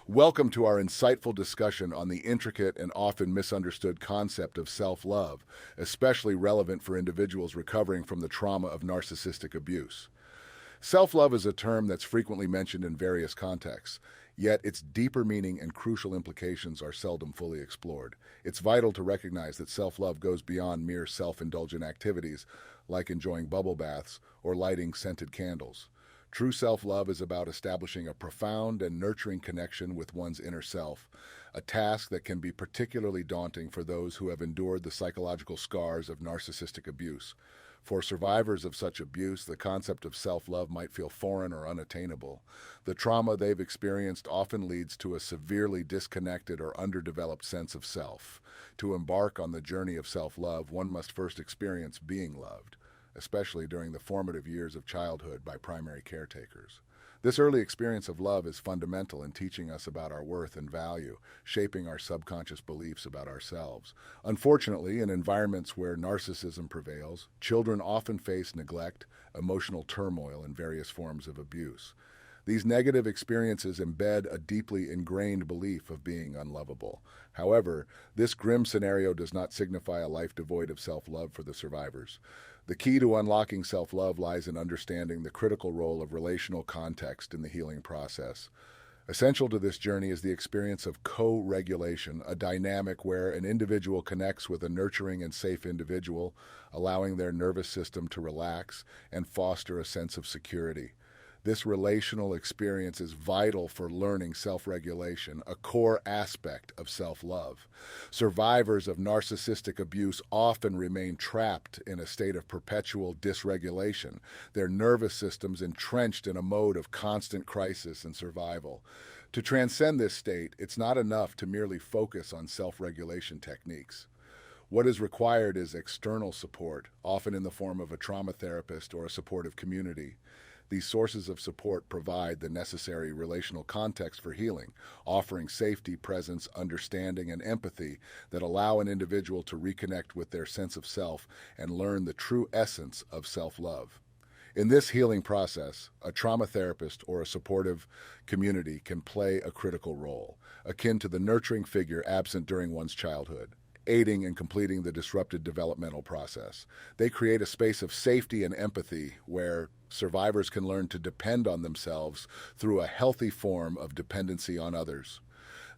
Welcome to our insightful discussion on the intricate and often misunderstood concept of self-love, especially relevant for individuals recovering from the trauma of narcissistic abuse. Self-love is a term that's frequently mentioned in various contexts, yet its deeper meaning and crucial implications are seldom fully explored. It's vital to recognize that self-love goes beyond mere self-indulgent activities like enjoying bubble baths or lighting scented candles. True self-love is about establishing a profound and nurturing connection with one's inner self, a task that can be particularly daunting for those who have endured the psychological scars of narcissistic abuse. For survivors of such abuse, the concept of self-love might feel foreign or unattainable. The trauma they've experienced often leads to a severely disconnected or underdeveloped sense of self. To embark on the journey of self-love, one must first experience being loved, especially during the formative years of childhood by primary caretakers. This early experience of love is fundamental in teaching us about our worth and value, shaping our subconscious beliefs about ourselves. Unfortunately, in environments where narcissism prevails, children often face neglect, emotional turmoil, and various forms of abuse. These negative experiences embed a deeply ingrained belief of being unlovable. However, this grim scenario does not signify a life devoid of self-love for the survivors. The key to unlocking self-love lies in understanding the critical role of relational context in the healing process. Essential to this journey is the experience of co-regulation, a dynamic where an individual connects with a nurturing and safe individual, allowing their nervous system to relax and foster a sense of security. This relational experience is vital for learning self-regulation, a core aspect of self-love. Survivors of narcissistic abuse often remain trapped in a state of perpetual dysregulation, their nervous systems entrenched in a mode of constant crisis and survival. To transcend this state, it's not enough to merely focus on self-regulation techniques. What is required is external support, often in the form of a trauma therapist or a supportive community. These sources of support provide the necessary relational context for healing, offering safety, presence, understanding, and empathy that allow an individual to reconnect with their sense of self and learn the true essence of self-love. In this healing process, a trauma therapist or a supportive community can play a critical role, akin to the nurturing figure absent during one's childhood, aiding in completing the disrupted developmental process. They create a space of safety and empathy where survivors can learn to depend on themselves through a healthy form of dependency on others.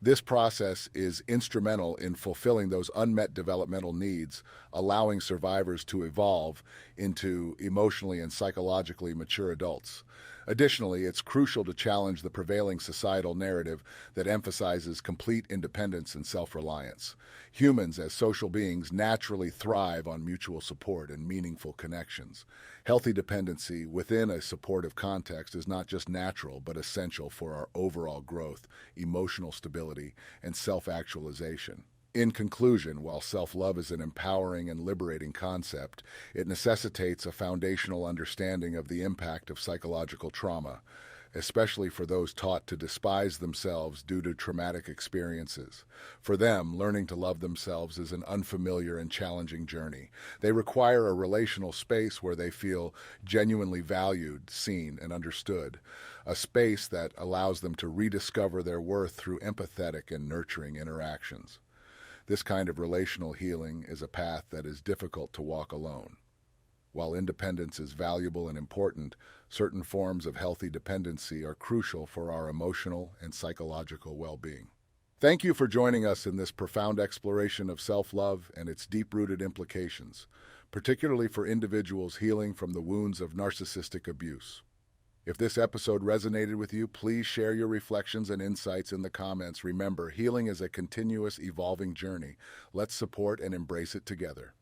This process is instrumental in fulfilling those unmet developmental needs, allowing survivors to evolve into emotionally and psychologically mature adults. Additionally, it's crucial to challenge the prevailing societal narrative that emphasizes complete independence and self-reliance. Humans, as social beings, naturally thrive on mutual support and meaningful connections. Healthy dependency within a supportive context is not just natural, but essential for our overall growth, emotional stability, and self-actualization. In conclusion, while self-love is an empowering and liberating concept, it necessitates a foundational understanding of the impact of psychological trauma, especially for those taught to despise themselves due to traumatic experiences. For them, learning to love themselves is an unfamiliar and challenging journey. They require a relational space where they feel genuinely valued, seen, and understood, a space that allows them to rediscover their worth through empathetic and nurturing interactions. This kind of relational healing is a path that is difficult to walk alone. While independence is valuable and important, certain forms of healthy dependency are crucial for our emotional and psychological well-being. Thank you for joining us in this profound exploration of self-love and its deep-rooted implications, particularly for individuals healing from the wounds of narcissistic abuse. If this episode resonated with you, please share your reflections and insights in the comments. Remember, healing is a continuous, evolving journey. Let's support and embrace it together.